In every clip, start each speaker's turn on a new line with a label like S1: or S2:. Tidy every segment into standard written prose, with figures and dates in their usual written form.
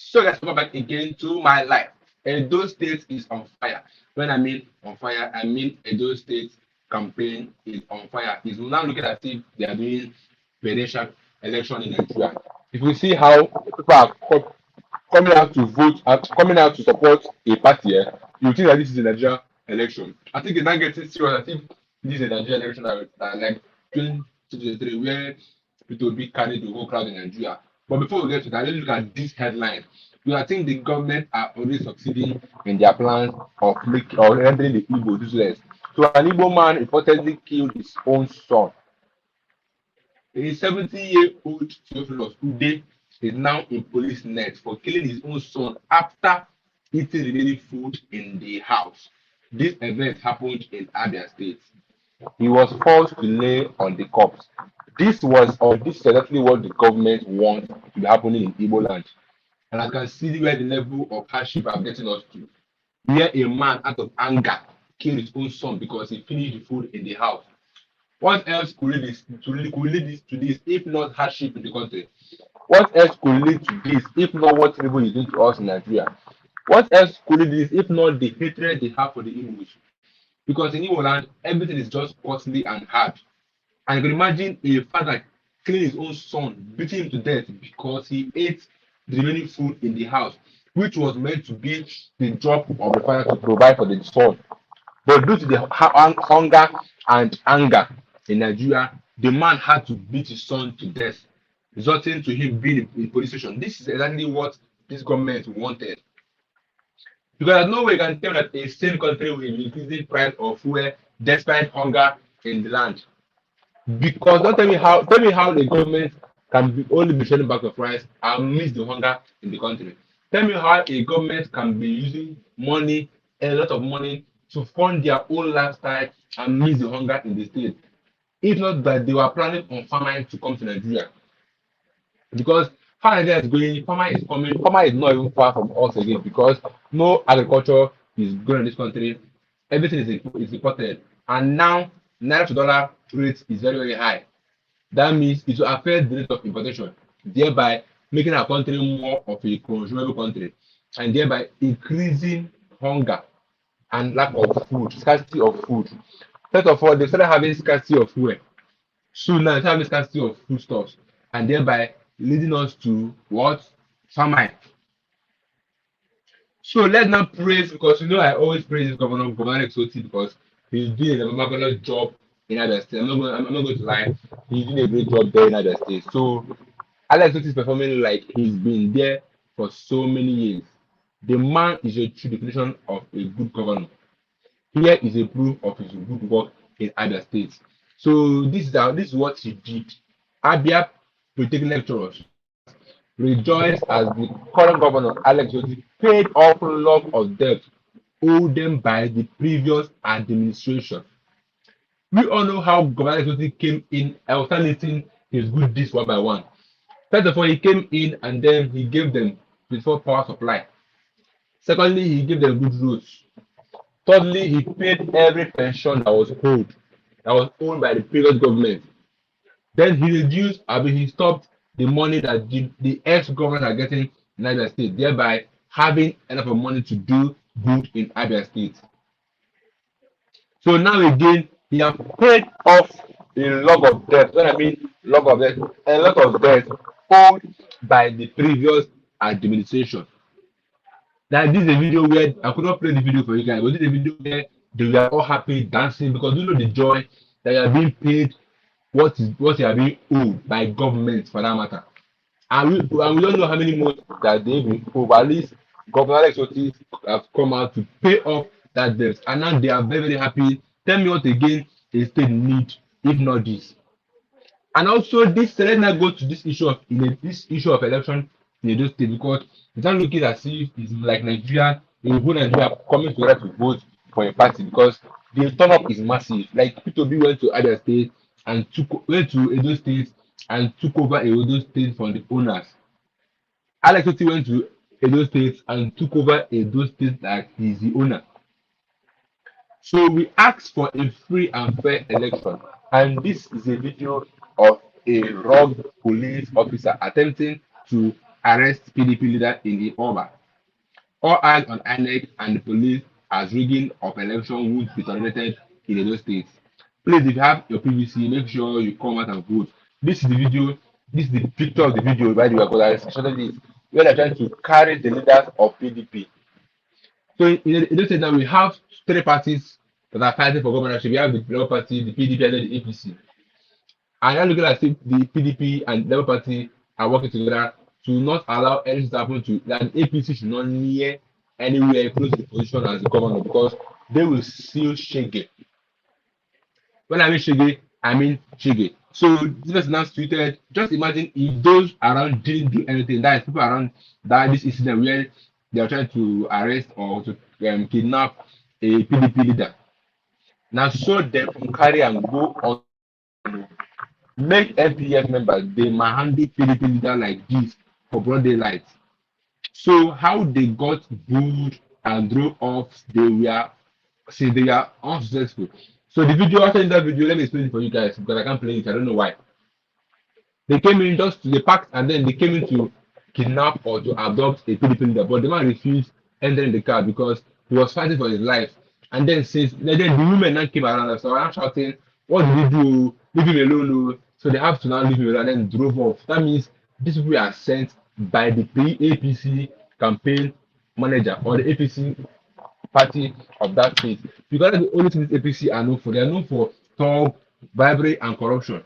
S1: So let's go back again to my life. Edo State is on fire. When I mean on fire, I mean Edo State campaign is on fire. It's now looking as if they are doing presidential election in Nigeria. If you see how people are coming out to vote and coming out to support a party, you think that this is a Nigeria election. I think it's not getting serious. I think this is a Nigeria election that like 2023 where it will be carried the whole crowd in Nigeria. But before we get to that, let's look at this headline. Do I think the government are already succeeding in their plans of making or rendering the Igbo useless? So an Igbo man reportedly killed his own son. A 70-year-old Theophilus Ude is now in police net for killing his own son after eating remaining food in the house. This event happened in Abia State. He was forced to lay on the corpse. This is exactly what the government wants to be happening in Igbo land. And I can see where the level of hardship are getting us to. Where a man out of anger killed his own son because he finished the food in the house. What else could lead this to this if not hardship in the country? What else could lead to this if not what people is doing to us in Nigeria? What else could lead this if not the hatred they have for the English? Because in Igbo land, everything is just costly and hard. And you can imagine a father killing his own son, beating him to death because he ate the remaining food in the house, which was meant to be the job of the father to provide for the son. But due to the hunger and anger in Nigeria, the man had to beat his son to death, resulting to him being in police station. This is exactly what this government wanted. Because there's no way you can tell that a sane country will be increasing price of fuel despite hunger in the land. Because don't tell me how the government can be only be selling back the price and miss the hunger in the country. Tell me how a government can be using money, a lot of money, to fund their own lifestyle and miss the hunger in the state. If not that they were planning on famine to come to Nigeria. Because how Nigeria is going, farmer is coming, farmer is not even far from us again because no agriculture is going in this country. Everything is imported. And now naira to dollar rate is very, very high. That means it will affect the rate of importation, thereby making our country more of a consumable country, and thereby increasing hunger and lack of food, scarcity of food. First of all, they started having scarcity of fuel. Soon now, they start having scarcity of foodstuffs, and thereby leading us to what? Famine. So let's now praise because you know I always praise this Governor Otti because he's doing a marvelous job in Abia State. I'm not going to lie, he's doing a great job there in Abia State. So Alex Otti is performing like he's been there for so many years. The man is a true definition of a good governor. Here is a proof of his good work in Abia State. So this is what he did. Abia Polytechnic lecturers rejoice as the current governor Alex Otti paid off lot of debt owed them by the previous administration. We all know how Governor Alex Otti came in alternating his good deeds one by one. First of all, he came in and then he gave them before power supply. Secondly, he gave them good roads. Thirdly, he paid every pension that was owed by the previous government. Then he reduced, he stopped the money that the ex-government are getting in Abia State, thereby having enough of money to do good in Abia State. So now again, he has paid off a lot of debt. When I mean a lot of debt owed by the previous administration. Now this is a video where I could not play the video for you guys, but this is a video where they were all happy dancing because you know the joy that you are being paid what you are being owed by government for that matter. And we don't know how many months that they've been owed, but at least Governor Alex Otti have come out to pay off that debt. And now they are very, very happy. Tell me what again a state need if not this. And also this let's now go to this issue of election in Edo State because it's not looking as if it's like Nigeria, the whole Nigeria coming together to vote for a party because the turn up is massive. Like P2B went to other states and went to Edo State and took over Edo State from the owners. Alex Otti went to Edo State and took over Edo State like he's the owner. So we asked for a free and fair election, and this is a video of a rogue police officer attempting to arrest PDP leader in Oba. All eyes on INEC and the police as rigging of election would be tolerated in those states. Please, if you have your PVC, make sure you come out and vote. This is the video, this is the picture of the video by the way, because I showed this where they're trying to carry the leaders of PDP. So in those states now we have three parties that are fighting for governorship. We have the Labour Party, the PDP, and then the APC. And you're looking at if the PDP and Labour Party are working together to not allow anything to happen to that APC should not near anywhere close to the position as the governor because they will seal Shege. When I mean Shege, I mean Shege. So this person now tweeted, just imagine if those around didn't do anything, that is people around that this incident where they are trying to arrest or to kidnap a PDP leader. Now show them from carry and go on. Make MPF members they might handle PDP leader like this for broad daylight. So how they got booed and thrown off, they were since they are unsuccessful. So the video after that video, let me explain it for you guys because I can't play it. I don't know why. They came in just to the pact and then they came in to kidnap or to adopt a PDP leader, but the man refused entering the car because he was fighting for his life. And then then the women now came around us, so I'm shouting, "What did you do? Leave him alone!" Oh." So they have to now leave him alone and then drove off. That means these people are sent by the APC campaign manager or the APC party of that state. Because that's the only thing this APC are known for. They are known for thug, bribery, and corruption.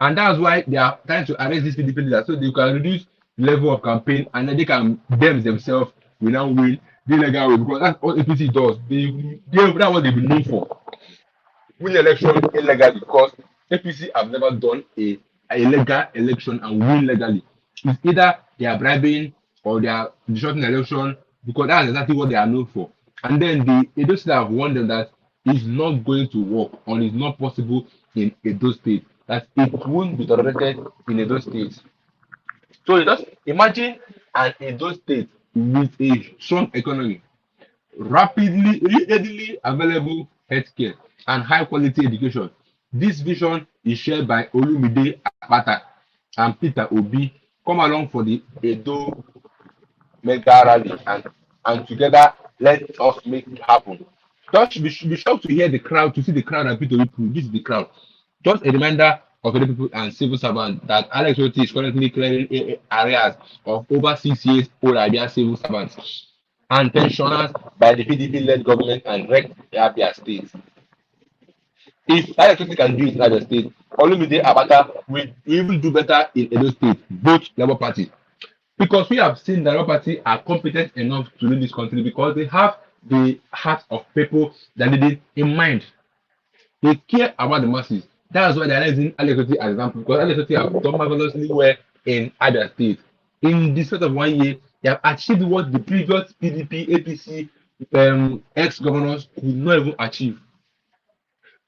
S1: And that's why they are trying to arrest these PDP leaders so they can reduce the level of campaign and then they can themselves will now win the legal way because that's all APC does. That's what they've been known for. Win election illegally because APC have never done a legal election and win legally. It's either they are bribing or they are disrupting the election because that's exactly what they are known for. And then the Edo State have warned them that it's not going to work or it's not possible in Edo State, that it won't be tolerated in Edo State. So you just imagine an Edo State with a strong economy, rapidly, readily available healthcare, and high quality education. This vision is shared by Olumide Apata and Peter Obi. Come along for the Edo mega rally and together let us make it happen. Just be shocked to hear the crowd, to see the crowd and Peter Obi. This is the crowd. Just a reminder of the people and civil servants that Alex Otti is currently clearing areas of over 6 years old Abia civil servants and pensioners by the PDP-led government and wrecked Abia state. If Alex Otti can do it in Abia state, Olumide Abata will even do better in Edo State, both Labour Party. Because we have seen that Labour Party are competent enough to lead this country because they have the heart of people that need it in mind. They care about the masses. That's why they're using Alex Otti as an example because Alex Otti have done marvelously well in Abia State. In the space of 1 year, they have achieved what the previous PDP, APC, ex-governors could not even achieve.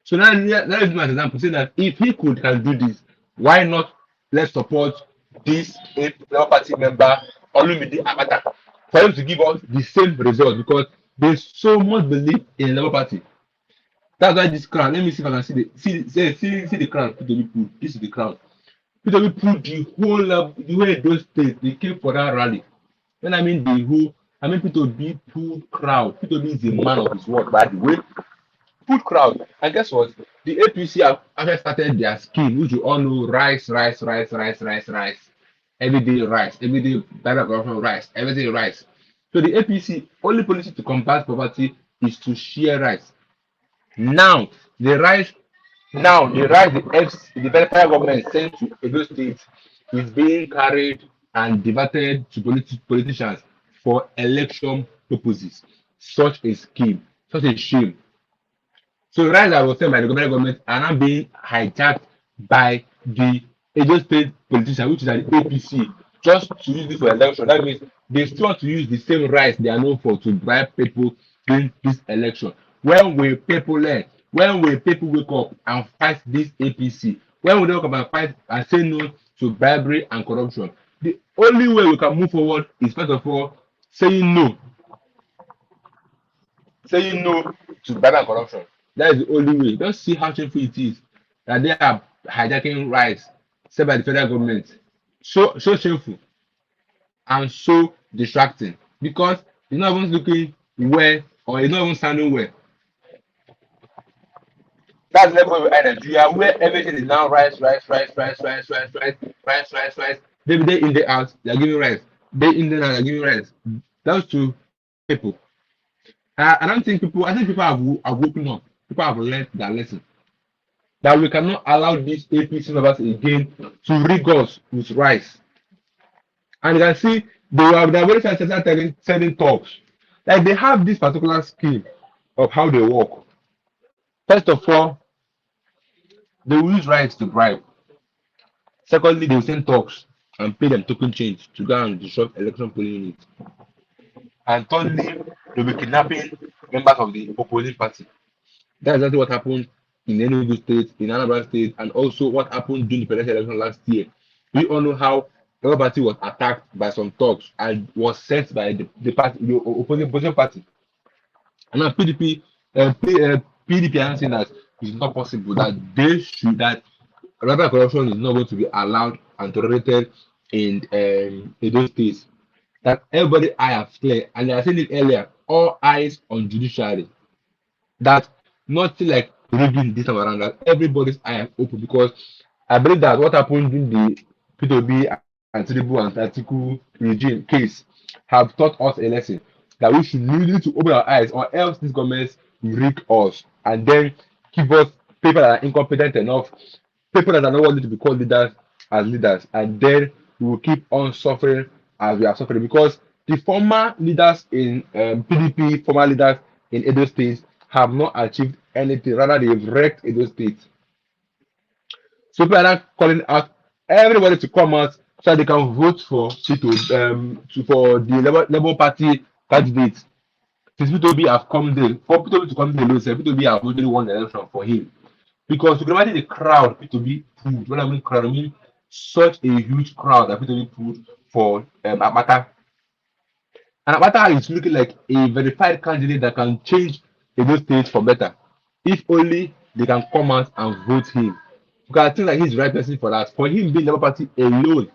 S1: So now let us do an example, say that if he can do this, why not let's support this Labour Party member Olumide Abata for him to give us the same result because they so much believe in the Labour Party. That's why this crowd. Let me see if I can see the crowd. This is the crowd. Peter put the whole those states they came for that rally. When I mean the whole, I mean Peter B pulled crowd. Peter B is a man of his word, by the way. Pulled crowd. And guess what? The APC have actually started their scheme, which you all know: rice. Every day rice. Every day rice. Everything rice. So the APC only policy to combat poverty is to share rice. Now the rice the federal government sent to Edo State is being carried and diverted to politicians for election purposes. Such a scheme, such a shame. So the rice that was sent by the government are now being hijacked by the Edo State politician, which is the APC, just to use this for election. That means they still want to use the same rice they are known for to bribe people during this election. When will people learn? When will people wake up and fight this APC? When will they wake up and fight and say no to bribery and corruption? The only way we can move forward is first of all saying no to bribery and corruption. That is the only way. Don't see how shameful it is that they are hijacking rights set by the federal government. So shameful. and so distracting because it's not even looking well or it's not even sounding well. That's the level of Nigeria where everything is now rice. Day in, day out, they're giving rice. Day in, day out, they're giving rice. That's to poor people. I don't think people, I think people have woken up. People have learned their lesson. That we cannot allow these APC members again to rig us with rice. And you can see they are very started telling talks. Like they have this particular scheme of how they work. First of all, they will use rights to bribe. Secondly, they will send talks and pay them token change to go and disrupt election polling units. And thirdly, they'll be kidnapping members of the opposing party. That's exactly what happened in Enugu State, in Anambra State, and also what happened during the presidential election last year. We all know how the party was attacked by some thugs and was sent by the opposing party. And now PDP are saying that it's not possible that they should that rather corruption is not going to be allowed and tolerated in those states. That everybody eye have clear, and I said it earlier, all eyes on judiciary. That nothing like rigging this time around, that everybody's eye are open because I believe that what happened in the P2B and Tinubu and Atiku regime case have taught us a lesson that we should really to open our eyes or else these governments will rig us and then give us people that are incompetent enough, people that are not worthy to be called leaders as leaders, and then we will keep on suffering as we are suffering because the former leaders in PDP, former leaders in Edo State have not achieved anything. Rather, they've wrecked Edo State. So people are now calling out everybody to come out so they can vote for for the Labour Party candidates. Since P2B have come there, for P2B to come there, P2B have already won the election for him. Because you can imagine the crowd P2B pulled. When I mean crowd, I mean such a huge crowd that P2B pulled for Amata. And Amata is looking like a verified candidate that can change Edo State for better. If only they can come out and vote him. Because I think that he's the right person for that. For him being Labour Party alone,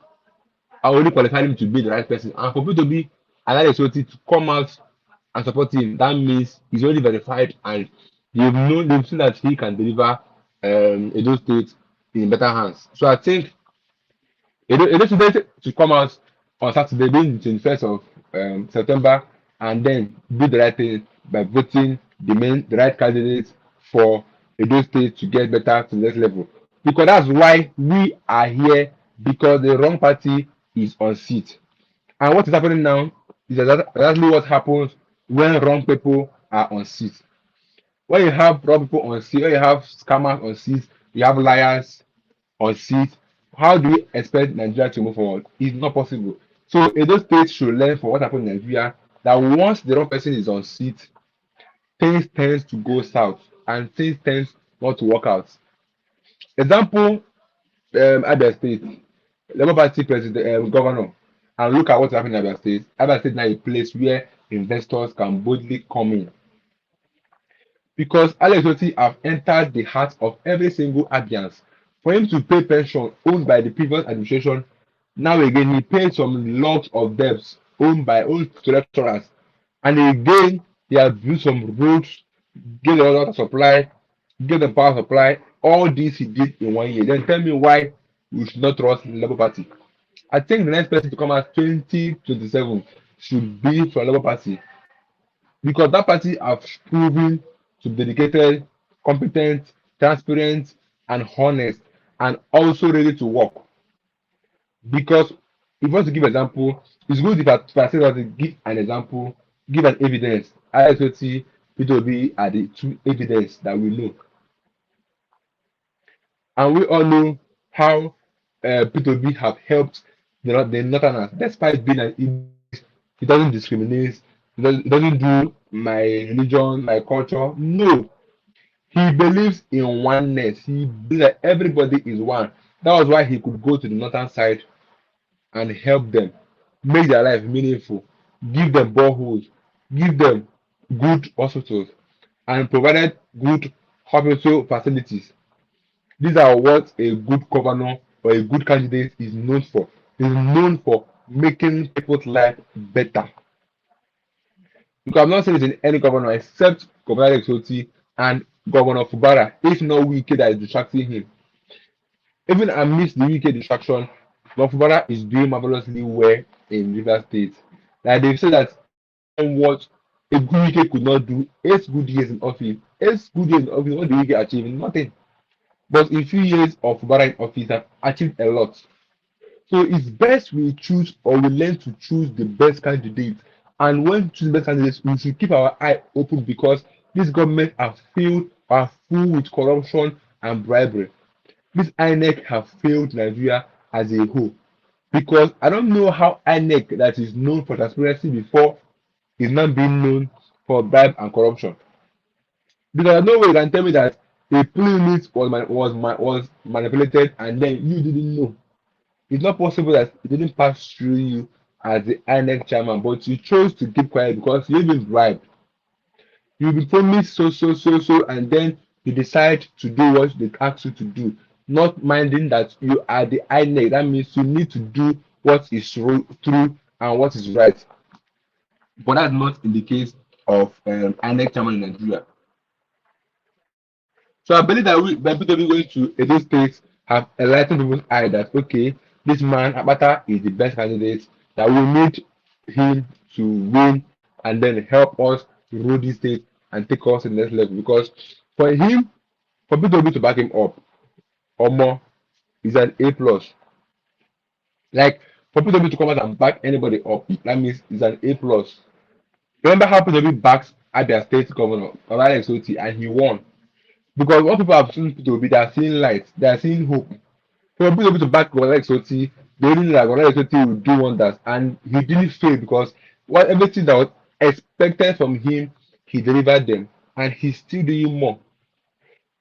S1: I only qualify him to be the right person. And for people to be another Soti to come out and support him, that means he's already verified and they've seen that he can deliver Edo State in better hands. So I think Edo State to come out on Saturday, being the 21st of September, and then do the right thing by voting the right candidates for Edo State to get better to the next level. Because that's why we are here, because the wrong party is on seat. And what is happening now is exactly what happens when wrong people are on seat. When you have wrong people on seat, when you have scammers on seat, you have liars on seat, how do we expect Nigeria to move forward? It's not possible. So Edo State should learn from what happened in Nigeria that once the wrong person is on seat, things tends to go south and things tends not to work out. Example, Abia State, Labour Party president, governor, and look at what's happening in Abia State. Abia State now a place where investors can boldly come in because Alex Otti have entered the heart of every single Abians. For him to pay pension owned by the previous administration, now again he paid some lots of debts owned to lecturers, and again he has built some roads, give them water supply, give them power supply. All this he did in 1 year. Then tell me why we should not trust the Labour Party. I think the next person to come out 2027 should be from Labour Party because that party have proven to be dedicated, competent, transparent, and honest, and also ready to work. Because if you want to give example, it's good if I say that to give an example, give an evidence. ISOT, P2B are the two evidence that we know. And we all know how P2B have helped the Northerners, despite being an Igbo. He doesn't discriminate. He doesn't do my religion, my culture. No, he believes in oneness. He believes that everybody is one. That was why he could go to the northern side and help them, make their life meaningful, give them boreholes, give them good hospitals, and provided good hospital facilities. These are what a good governor or a good candidate is known for. Is known for making people's life better. Because I'm not saying it's in any governor except Governor Alex Otti and Governor Fubara, if not Wike that is distracting him. Even amidst the UK distraction, Governor Fubara is doing marvelously well in Rivers State. Like they say that and what a good UK could not do, 8 good years in office, 8 good years in office, what did UK achieve? Nothing. But in few years of Fubara in office, have achieved a lot. So it's best we choose or we learn to choose the best candidate. And when choosing best candidates, we should keep our eye open because this government are full with corruption and bribery. This INEC have failed Nigeria as a whole. Because I don't know how INEC that is known for transparency before is now being known for bribe and corruption. Because there's no way you can tell me that a plea list was manipulated and then you didn't know. It's not possible that it didn't pass through you as the INEC chairman, but you chose to keep quiet because you've been bribed. You'll be promised so, and then you decide to do what they ask you to do, not minding that you are the INEC. That means you need to do what is true and what is right. But that's not in the case of INEC chairman in Nigeria. So I believe that by people going to Edo State have enlightened people's eye that okay, this man Abata is the best candidate, that we need him to win and then help us rule this state and take us to the next level. Because for him, for people to back him up, or more, is an A plus. Like for people to come out and back anybody up, that means it's an A plus. Remember how people backs Abia State Governor Alex Otti and he won. Because what people have seen to be they are seeing light, they are seeing hope. So people able to back Alex Otti, they really know that Alex Otti will do wonders, and he didn't fail because what everything that was expected from him, he delivered them, and he's still doing more.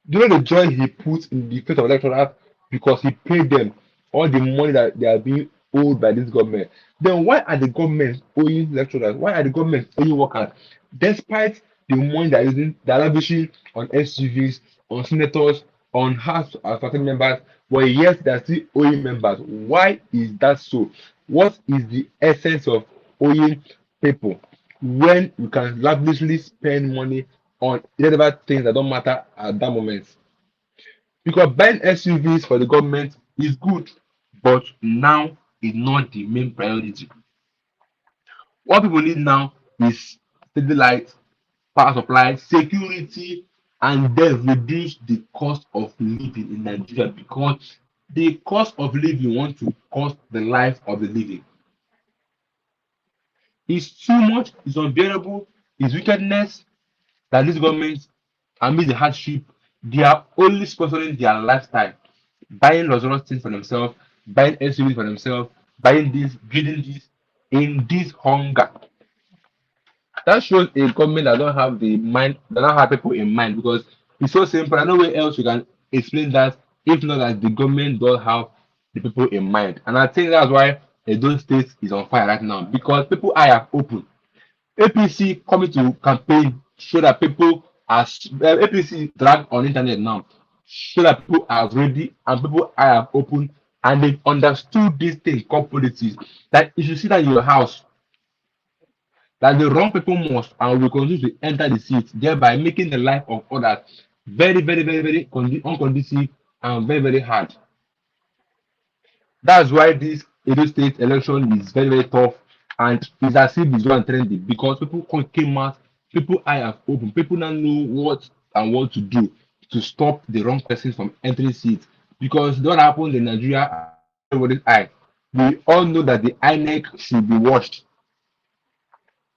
S1: Do you know the joy he puts in the face of electorate because he paid them all the money that they are being owed by this government? Then why are the governments owing lecturers? Why are the governments owing workers? Despite the money they're lavishing on SUVs, on senators, on House of Assembly members, but yes, they're still owing members. Why is that so? What is the essence of owing people when you can lavishly spend money on irrelevant things that don't matter at that moment? Because buying SUVs for the government is good, but now is not the main priority. What people need now is steady light, power supply, security, and then reduce the cost of living in Nigeria because the cost of living wants to cost the life of the living. It's too much, it's unbearable, it's wickedness that this government amid the hardship, they are only sponsoring their lifestyle, buying luxurious things for themselves, buying SUVs for themselves, buying this, building this, in this hunger. That shows a government that don't have the mind, that don't have people in mind because it's so simple. I know where else you can explain that if not that the government don't have the people in mind. And I think that's why those states is on fire right now because people eye have opened. APC coming to campaign show that people are APC drag on internet now show that people are ready and people are open and they understood this thing called politics that if you see that in your house that the wrong people must and will continue to enter the seat thereby making the life of others very unconducive and very hard. That's why this Edo State election is very tough and it's as if it's one trendy because people came out, people eye have open, people now know what and what to do to stop the wrong person from entering seats. Because what happened in Nigeria, everybody's eye. We all know that the INEC should be washed.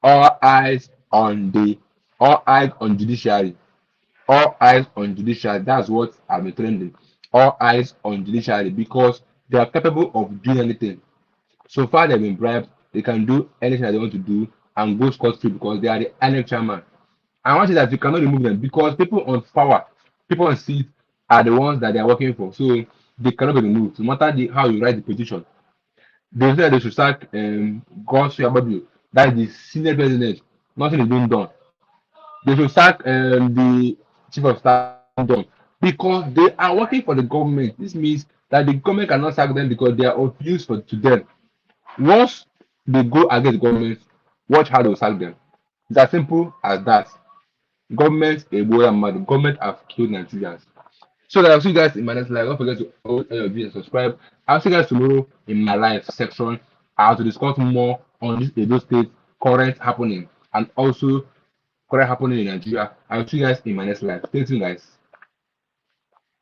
S1: All eyes on the all eyes on judiciary. All eyes on judiciary. That's what I've been trending. All eyes on judiciary because they are capable of doing anything. So far, they've been bribed. They can do anything that they want to do and go scot free because they are the INEC chairman. I want to say that you cannot remove them because people on power, people on seat are the ones that they are working for. So they cannot be removed. No matter how you write the petition, they say that they should sack Gosu Yabadu. That is the senior president. Nothing is being done. They should sack the chief of staff done because they are working for the government. This means that the government cannot sack them because they are of use to them. Once they go against government, watch how they will sack them. It's as simple as that. Government, Ebola mad. Government have killed Nigerians. So that I'll see you guys in my next live. Don't forget to always your video and subscribe. I'll see you guys tomorrow in my live section. How to discuss more on this Edo State current happening and also current happening in Nigeria. I'll see you guys in my next live. Thank you guys.